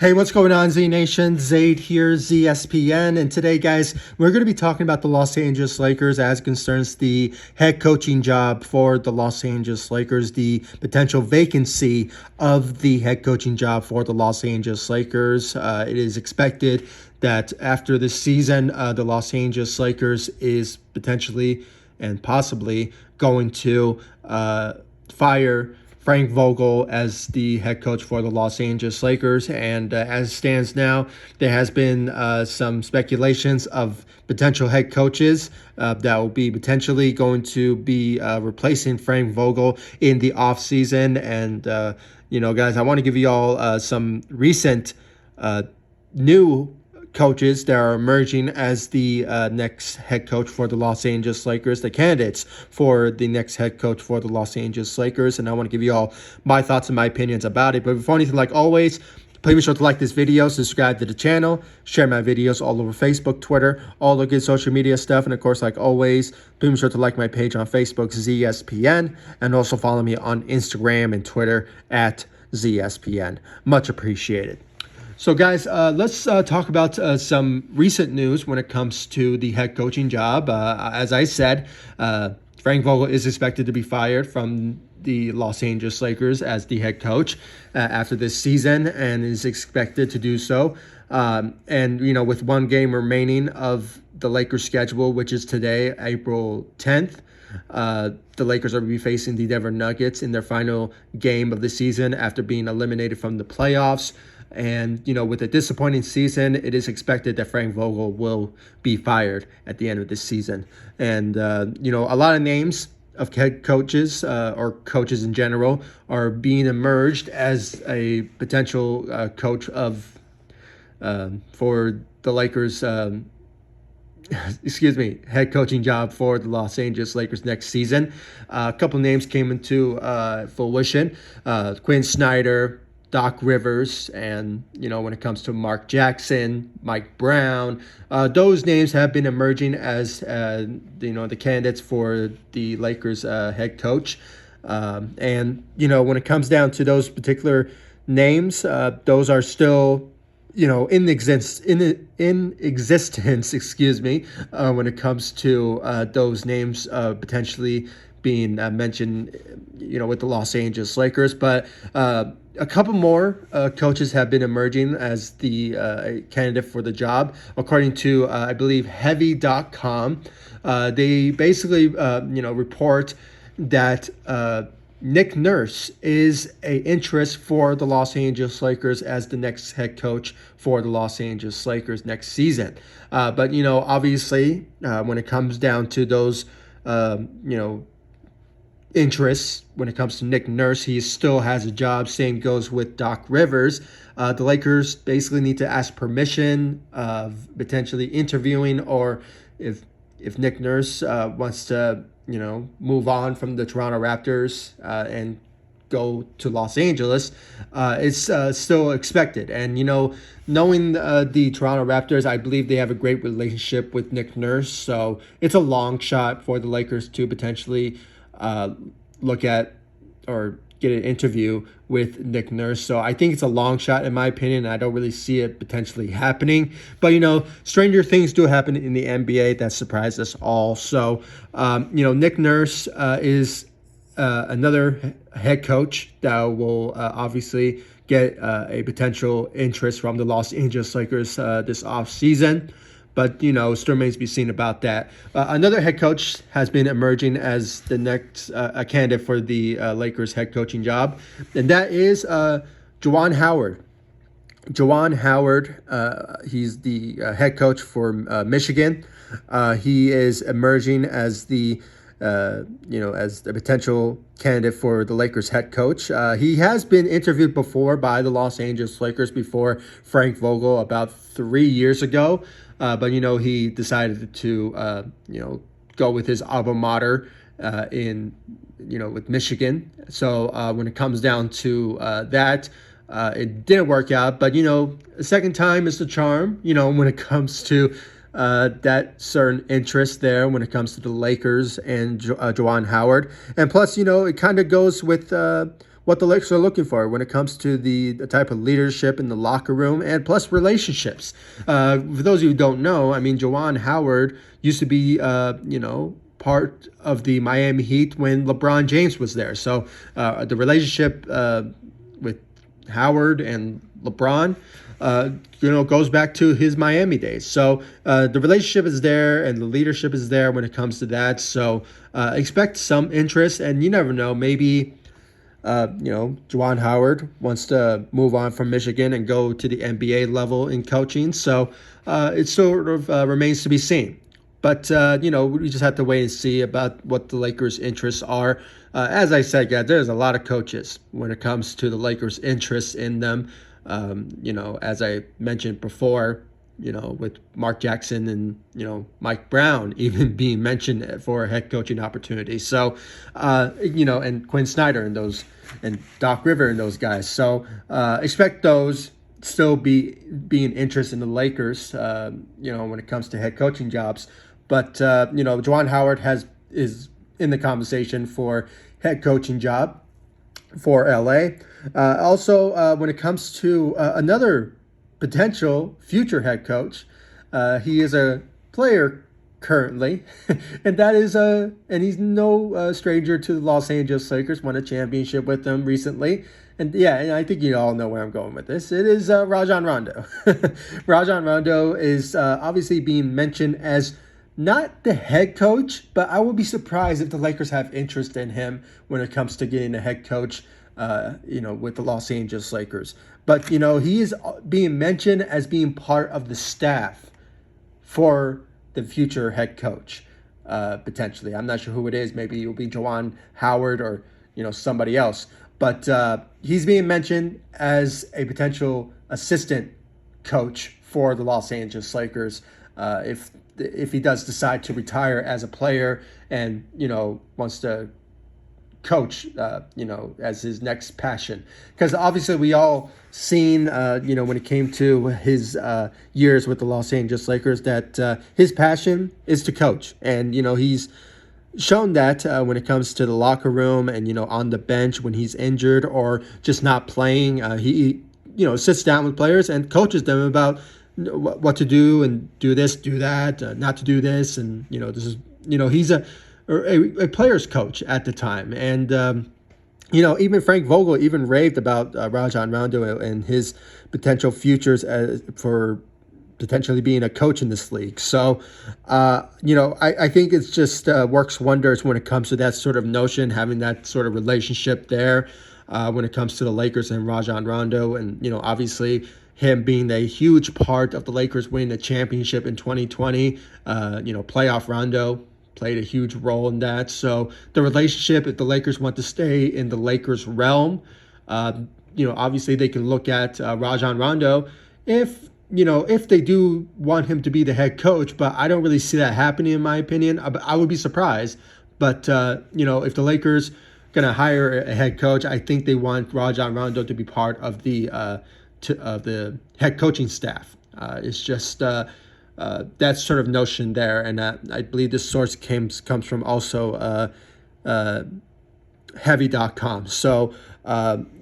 Hey, what's going on, Z Nation? Zaid here, ZSPN. And today, guys, we're going to be talking about the Los Angeles Lakers as concerns the head coaching job for the Los Angeles Lakers, the potential vacancy of the head coaching job for the Los Angeles Lakers. It is expected that after this season, the Los Angeles Lakers is potentially and possibly going to fire Frank Vogel as the head coach for the Los Angeles Lakers. And as it stands now, there has been some speculations of potential head coaches that will be potentially going to be replacing Frank Vogel in the offseason. And, guys, I want to give you all some recent new coaches that are emerging as the next head coach for the Los Angeles Lakers, the candidates for the next head coach for the Los Angeles Lakers. And I want to give you all my thoughts and my opinions about it. But before anything, like always, please be sure to like this video, subscribe to the channel, share my videos all over Facebook, Twitter, all the good social media stuff. And of course, like always, please be sure to like my page on Facebook, ZSPN, and also follow me on Instagram and Twitter at ZSPN. Much appreciated. So, guys, let's talk about some recent news when it comes to the head coaching job. As I said, Frank Vogel is expected to be fired from the Los Angeles Lakers as the head coach after this season, and is expected to do so. With one game remaining of the Lakers schedule, which is today, April 10th, the Lakers are going to be facing the Denver Nuggets in their final game of the season after being eliminated from the playoffs. And, with a disappointing season, it is expected that Frank Vogel will be fired at the end of this season. And, a lot of names of head coaches or coaches in general are being emerged as a potential coach of for the Lakers head coaching job for the Los Angeles Lakers next season. A couple names came into fruition. Quentin Snider, Doc Rivers, and, when it comes to Mark Jackson, Mike Brown, those names have been emerging as, the candidates for the Lakers head coach. When it comes down to those particular names, those are still, in existence, when it comes to those names potentially being mentioned, with the Los Angeles Lakers. But a couple more coaches have been emerging as the candidate for the job. According to, I believe, Heavy.com, they basically, report that Nick Nurse is an interest for the Los Angeles Lakers as the next head coach for the Los Angeles Lakers next season. But, obviously, when it comes down to those, interests, when it comes to Nick Nurse, he still has a job. Same goes with Doc Rivers. The Lakers basically need to ask permission of potentially interviewing, or if Nick Nurse wants to, move on from the Toronto Raptors and go to Los Angeles, it's still expected. And, knowing the Toronto Raptors, I believe they have a great relationship with Nick Nurse. So it's a long shot for the Lakers to potentially look at or get an interview with Nick Nurse. So I think it's a long shot, in my opinion. I don't really see it potentially happening. But, stranger things do happen in the NBA that surprise us all. So, Nick Nurse is another head coach that will obviously get a potential interest from the Los Angeles Lakers this offseason. But, still remains to be seen about that. Another head coach has been emerging as the next candidate for the Lakers head coaching job, and that is Juwan Howard. Juwan Howard, he's the head coach for Michigan. He is emerging as the as the potential candidate for the Lakers head coach. He has been interviewed before by the Los Angeles Lakers before Frank Vogel about 3 years ago. But, he decided to, go with his alma mater with Michigan. So when it comes down to that, it didn't work out. But, a second time is the charm, when it comes to that certain interest there when it comes to the Lakers and Juwan Howard. And plus, it kind of goes with what the Lakers are looking for when it comes to the type of leadership in the locker room and plus relationships. For those of you who don't know, I mean, Juwan Howard used to be, part of the Miami Heat when LeBron James was there. So the relationship with Howard and LeBron, goes back to his Miami days. So the relationship is there and the leadership is there when it comes to that. So expect some interest, and you never know, maybe Juwan Howard wants to move on from Michigan and go to the NBA level in coaching. So it sort of remains to be seen. But, we just have to wait and see about what the Lakers' interests are. As I said, guys, there's a lot of coaches when it comes to the Lakers' interests in them. As I mentioned before, with Mark Jackson and, Mike Brown even being mentioned for a head coaching opportunity. So, and Quentin Snider and Doc River and those guys. So expect those still being interest in the Lakers, when it comes to head coaching jobs. But, Juwan Howard is in the conversation for head coaching job for LA. Also, when it comes to another potential future head coach, he is a player currently, and that is and he's no stranger to the Los Angeles Lakers. Won a championship with them recently. And and I think you all know where I'm going with this. It is Rajon Rondo. Rajon Rondo is obviously being mentioned as not the head coach, but I would be surprised if the Lakers have interest in him when it comes to getting a head coach, with the Los Angeles Lakers. But, he is being mentioned as being part of the staff for the future head coach, potentially. I'm not sure who it is. Maybe it'll be Juwan Howard or, somebody else. But he's being mentioned as a potential assistant coach for the Los Angeles Lakers if he does decide to retire as a player and, wants to coach, as his next passion. Because obviously we all seen, when it came to his years with the Los Angeles Lakers, that his passion is to coach. And, he's shown that when it comes to the locker room and, on the bench when he's injured or just not playing, he sits down with players and coaches them about what to do and do this, do that, not to do this. And, this is, he's a player's coach at the time. And, even Frank Vogel even raved about Rajon Rondo and his potential futures for potentially being a coach in this league. So, I think it's just works wonders when it comes to that sort of notion, having that sort of relationship there when it comes to the Lakers and Rajon Rondo. And, obviously him being a huge part of the Lakers winning the championship in 2020, playoff Rondo played a huge role in that. So the relationship, if the Lakers want to stay in the Lakers realm, obviously they can look at Rajon Rondo if they do want him to be the head coach, but I don't really see that happening in my opinion. I would be surprised. But, if the Lakers going to hire a head coach, I think they want Rajon Rondo to be part of the head coaching staff. It's just that sort of notion there. And I believe this source comes from also heavy.com. So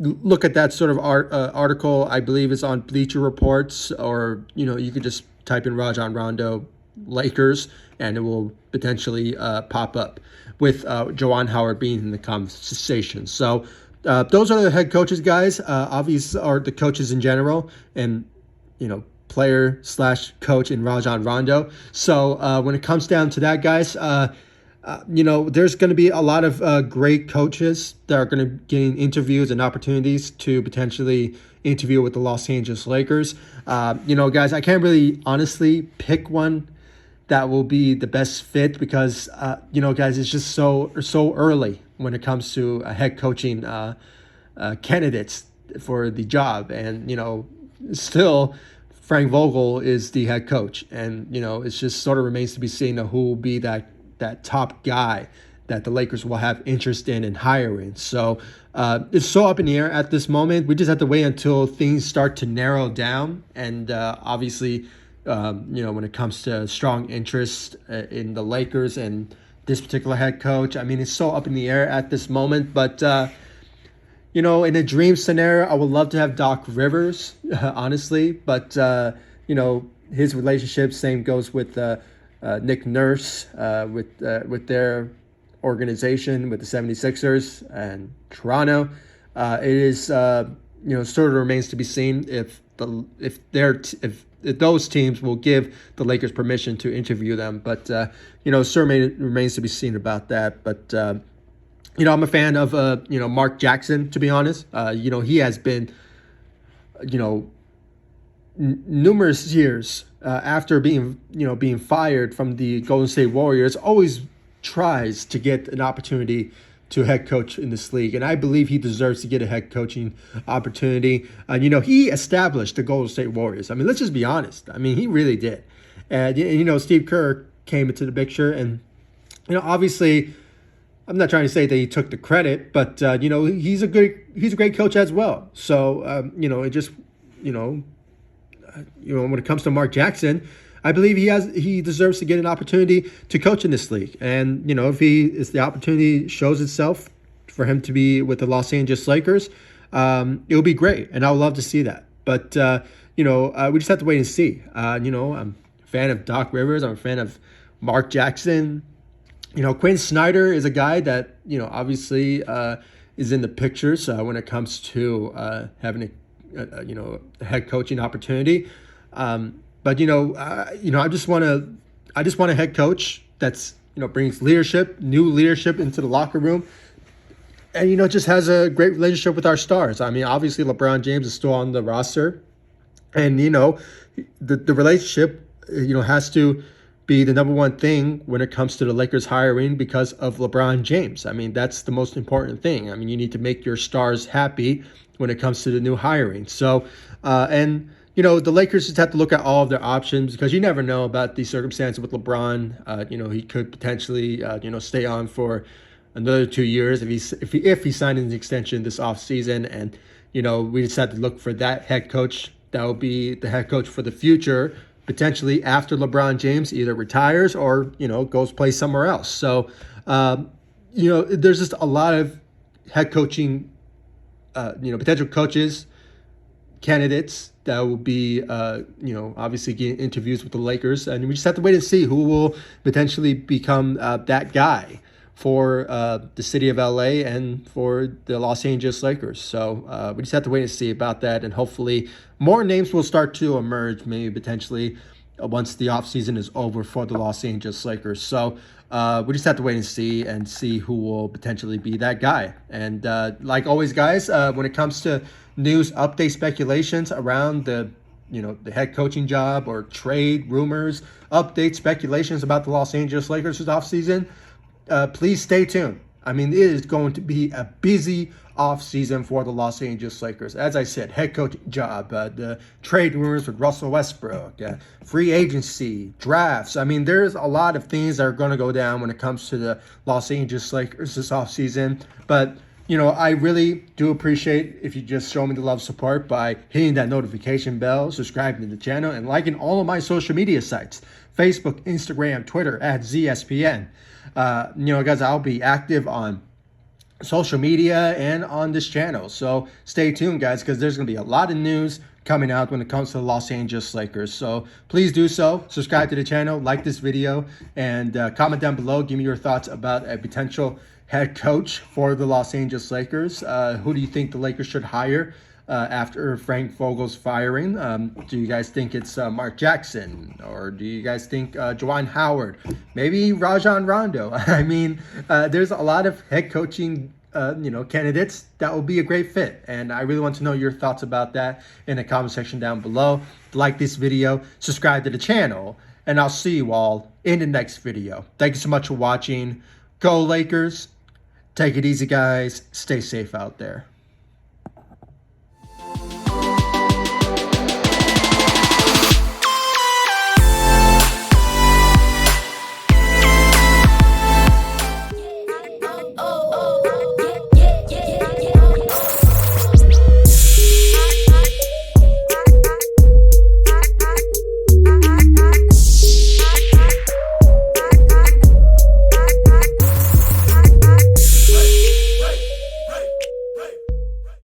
look at that sort of article. I believe it's on Bleacher Reports, or, you could just type in Rajon Rondo Lakers and it will potentially pop up with Juwan Howard being in the conversation. So those are the head coaches, guys. Obviously, are the coaches in general, and player / coach in Rajon Rondo. So when it comes down to that, guys, there's going to be a lot of great coaches that are going to gain interviews and opportunities to potentially interview with the Los Angeles Lakers. Guys, I can't really honestly pick one that will be the best fit because, guys, it's just so early when it comes to head coaching candidates for the job. And, still Frank Vogel is the head coach. And, it's just sort of remains to be seen who will be that top guy that the Lakers will have interest in and hiring. So it's so up in the air at this moment. We just have to wait until things start to narrow down. And obviously, when it comes to strong interest in the Lakers and this particular head coach, I mean, it's so up in the air at this moment. But, In a dream scenario, I would love to have Doc Rivers, honestly, but his relationship, same goes with Nick Nurse, with their organization, with the 76ers and Toronto. It is, sort of remains to be seen if those teams will give the Lakers permission to interview them. But certainly remains to be seen about that. But I'm a fan of Mark Jackson, to be honest. He has been numerous years after being fired from the Golden State Warriors, always tries to get an opportunity to head coach in this league, and I believe he deserves to get a head coaching opportunity. He established the Golden State Warriors. I mean, let's just be honest. I mean, he really did. And Steve Kerr came into the picture, and obviously, I'm not trying to say that he took the credit, but he's a great coach as well. So when it comes to Mark Jackson, I believe he deserves to get an opportunity to coach in this league. And if the opportunity shows itself for him to be with the Los Angeles Lakers, it'll be great, and I would love to see that. But we just have to wait and see. I'm a fan of Doc Rivers. I'm a fan of Mark Jackson. Quentin Snider is a guy that obviously is in the pictures when it comes to having a head coaching opportunity. But I just want a head coach that's brings new leadership into the locker room, and just has a great relationship with our stars. I mean, obviously LeBron James is still on the roster, and the relationship has to be the number one thing when it comes to the Lakers hiring because of LeBron James. I mean, that's the most important thing. I mean, you need to make your stars happy when it comes to the new hiring. So, the Lakers just have to look at all of their options because you never know about the circumstances with LeBron. He could potentially, stay on for another 2 years if he signed an extension this offseason. And, we just have to look for that head coach. That will be the head coach for the future, potentially after LeBron James either retires or, goes play somewhere else. So, there's just a lot of head coaching, potential coaches, candidates that will be, obviously getting interviews with the Lakers. And we just have to wait and see who will potentially become that guy for the city of LA and for the Los Angeles Lakers. So we just have to wait and see about that. And hopefully more names will start to emerge, maybe potentially once the offseason is over for the Los Angeles Lakers. So we just have to wait and see who will potentially be that guy. And like always, guys, when it comes to news, update, speculations around the head coaching job or trade rumors, updates, speculations about the Los Angeles Lakers this offseason, please stay tuned. I mean, it is going to be a busy offseason for the Los Angeles Lakers. As I said, head coaching job, the trade rumors with Russell Westbrook, free agency, drafts. I mean, there's a lot of things that are going to go down when it comes to the Los Angeles Lakers this offseason. But I really do appreciate if you just show me the love support by hitting that notification bell, subscribing to the channel, and liking all of my social media sites, Facebook, Instagram, Twitter, @ZSPN. Guys, I'll be active on social media and on this channel. So stay tuned, guys, because there's going to be a lot of news coming out when it comes to the Los Angeles Lakers. So please do so. Subscribe to the channel, like this video, and comment down below. Give me your thoughts about a potential head coach for the Los Angeles Lakers. Who do you think the Lakers should hire after Frank Vogel's firing? Do you guys think it's Mark Jackson? Or do you guys think Juwan Howard? Maybe Rajon Rondo? I mean, there's a lot of head coaching candidates that will be a great fit. And I really want to know your thoughts about that in the comment section down below. Like this video, subscribe to the channel, and I'll see you all in the next video. Thank you so much for watching. Go Lakers. Take it easy, guys. Stay safe out there.